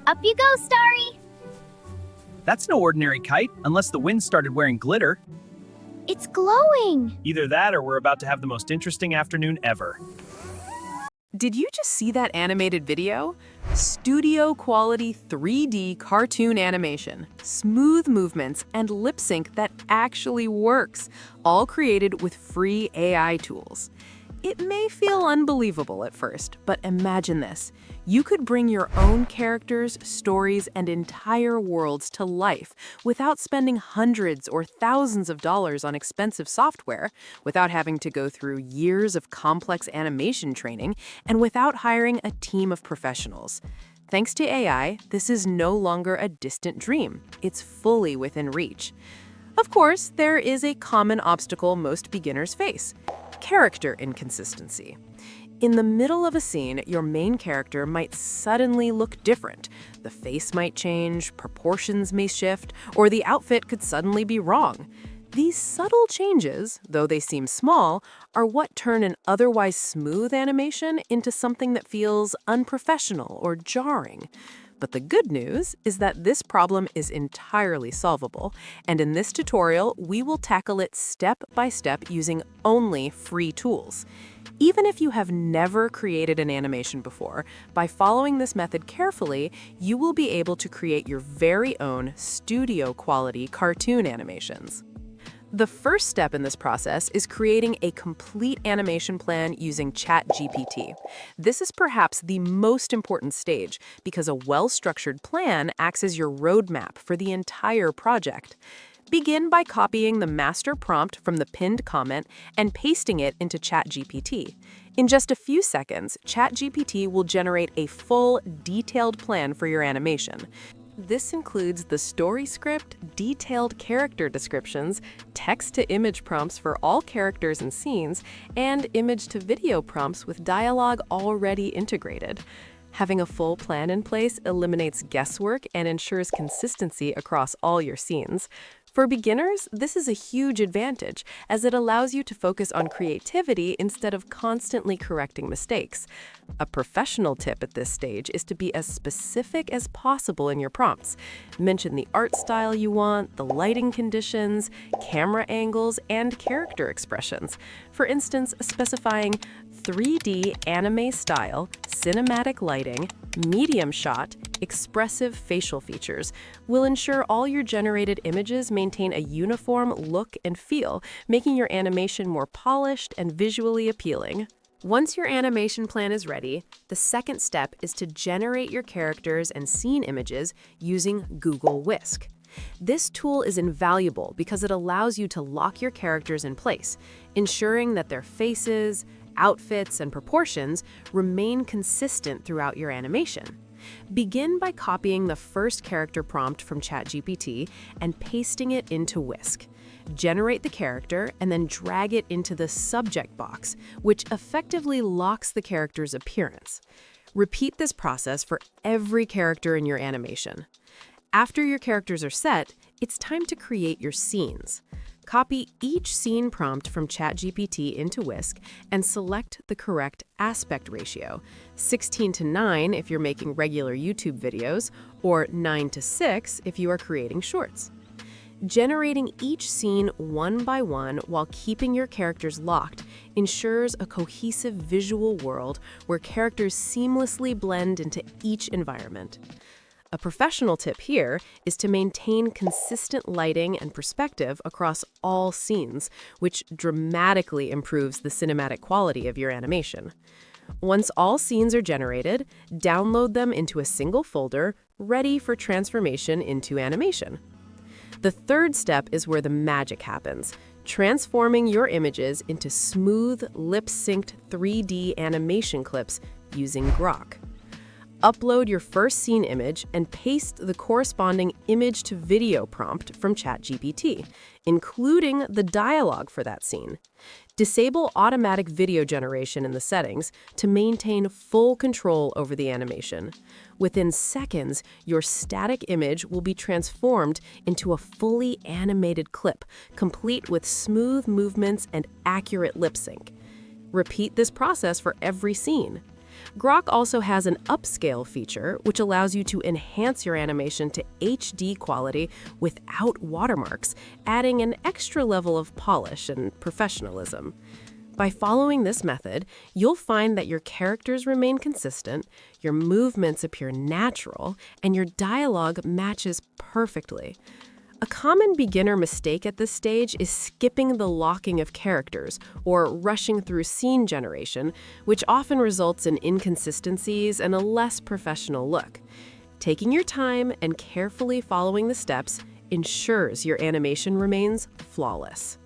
Up you go, Starry! That's no ordinary kite, unless the wind started wearing glitter. It's glowing! Either that or we're about to have the most interesting afternoon ever. Did you just see that animated video? Studio quality 3D cartoon animation, smooth movements, and lip sync that actually works, all created with free AI tools. It may feel unbelievable at first, but imagine this. You could bring your own characters, stories, and entire worlds to life without spending hundreds or thousands of dollars on expensive software, without having to go through years of complex animation training, and without hiring a team of professionals. Thanks to AI, this is no longer a distant dream. It's fully within reach. Of course, there is a common obstacle most beginners face: character inconsistency. In the middle of a scene, your main character might suddenly look different. The face might change, proportions may shift, or the outfit could suddenly be wrong. These subtle changes, though they seem small, are what turn an otherwise smooth animation into something that feels unprofessional or jarring. But the good news is that this problem is entirely solvable, and in this tutorial, we will tackle it step by step using only free tools. Even if you have never created an animation before, by following this method carefully, you will be able to create your very own studio-quality cartoon animations. The first step in this process is creating a complete animation plan using ChatGPT. This is perhaps the most important stage because a well-structured plan acts as your roadmap for the entire project. Begin by copying the master prompt from the pinned comment and pasting it into ChatGPT. In just a few seconds, ChatGPT will generate a full, detailed plan for your animation. This includes the story script, detailed character descriptions, text-to-image prompts for all characters and scenes, and image-to-video prompts with dialogue already integrated. Having a full plan in place eliminates guesswork and ensures consistency across all your scenes. For beginners, this is a huge advantage, as it allows you to focus on creativity instead of constantly correcting mistakes. A professional tip at this stage is to be as specific as possible in your prompts. Mention the art style you want, the lighting conditions, camera angles, and character expressions. For instance, specifying 3D anime style, cinematic lighting, medium shot, expressive facial features will ensure all your generated images maintain a uniform look and feel, making your animation more polished and visually appealing. Once your animation plan is ready, the second step is to generate your characters and scene images using Google Whisk. This tool is invaluable because it allows you to lock your characters in place, ensuring that their faces, outfits, and proportions remain consistent throughout your animation. Begin by copying the first character prompt from ChatGPT and pasting it into Whisk. Generate the character and then drag it into the subject box, which effectively locks the character's appearance. Repeat this process for every character in your animation. After your characters are set, it's time to create your scenes. Copy each scene prompt from ChatGPT into Whisk and select the correct aspect ratio, 16:9 if you're making regular YouTube videos, or 9:6 if you are creating shorts. Generating each scene one by one while keeping your characters locked ensures a cohesive visual world where characters seamlessly blend into each environment. A professional tip here is to maintain consistent lighting and perspective across all scenes, which dramatically improves the cinematic quality of your animation. Once all scenes are generated, download them into a single folder, ready for transformation into animation. The third step is where the magic happens, transforming your images into smooth, lip-synced 3D animation clips using Grock. Upload your first scene image and paste the corresponding image-to-video prompt from ChatGPT, including the dialogue for that scene. Disable automatic video generation in the settings to maintain full control over the animation. Within seconds, your static image will be transformed into a fully animated clip, complete with smooth movements and accurate lip sync. Repeat this process for every scene. Grock also has an upscale feature, which allows you to enhance your animation to HD quality without watermarks, adding an extra level of polish and professionalism. By following this method, you'll find that your characters remain consistent, your movements appear natural, and your dialogue matches perfectly. A common beginner mistake at this stage is skipping the locking of characters or rushing through scene generation, which often results in inconsistencies and a less professional look. Taking your time and carefully following the steps ensures your animation remains flawless.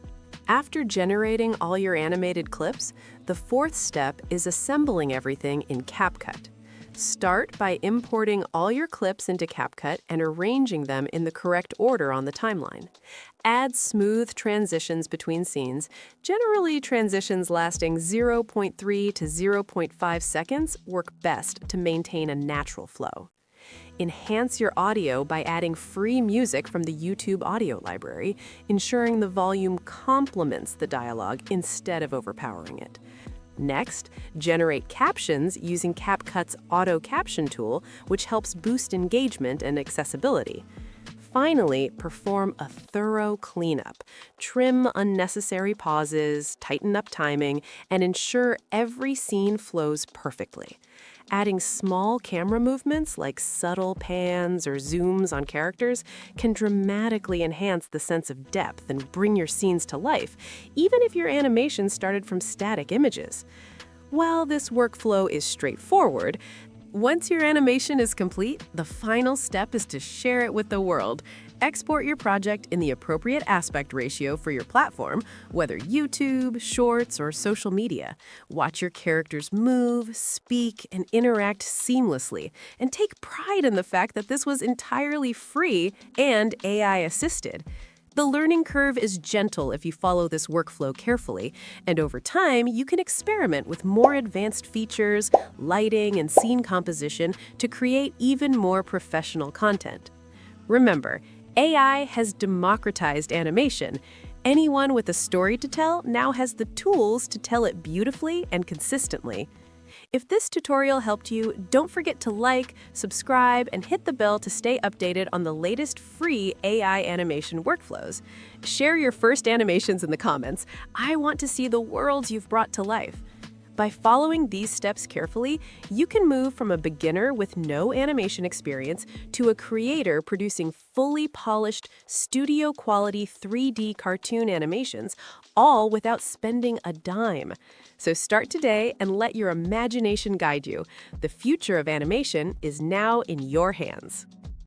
After generating all your animated clips, the fourth step is assembling everything in CapCut. Start by importing all your clips into CapCut and arranging them in the correct order on the timeline. Add smooth transitions between scenes, generally transitions lasting 0.3 to 0.5 seconds work best to maintain a natural flow. Enhance your audio by adding free music from the YouTube audio library, ensuring the volume complements the dialogue instead of overpowering it. Next, generate captions using CapCut's auto caption tool, which helps boost engagement and accessibility. Finally, perform a thorough cleanup. Trim unnecessary pauses, tighten up timing, and ensure every scene flows perfectly. Adding small camera movements like subtle pans or zooms on characters can dramatically enhance the sense of depth and bring your scenes to life, even if your animation started from static images. While this workflow is straightforward, once your animation is complete, the final step is to share it with the world. Export your project in the appropriate aspect ratio for your platform, whether YouTube, Shorts, or social media. Watch your characters move, speak, and interact seamlessly, and take pride in the fact that this was entirely free and AI-assisted. The learning curve is gentle if you follow this workflow carefully, and over time, you can experiment with more advanced features, lighting, and scene composition to create even more professional content. Remember, AI has democratized animation. Anyone with a story to tell now has the tools to tell it beautifully and consistently. If this tutorial helped you, don't forget to like, subscribe, and hit the bell to stay updated on the latest free AI animation workflows. Share your first animations in the comments. I want to see the worlds you've brought to life. By following these steps carefully, you can move from a beginner with no animation experience to a creator producing fully polished, studio-quality 3D cartoon animations, all without spending a dime. So start today and let your imagination guide you. The future of animation is now in your hands.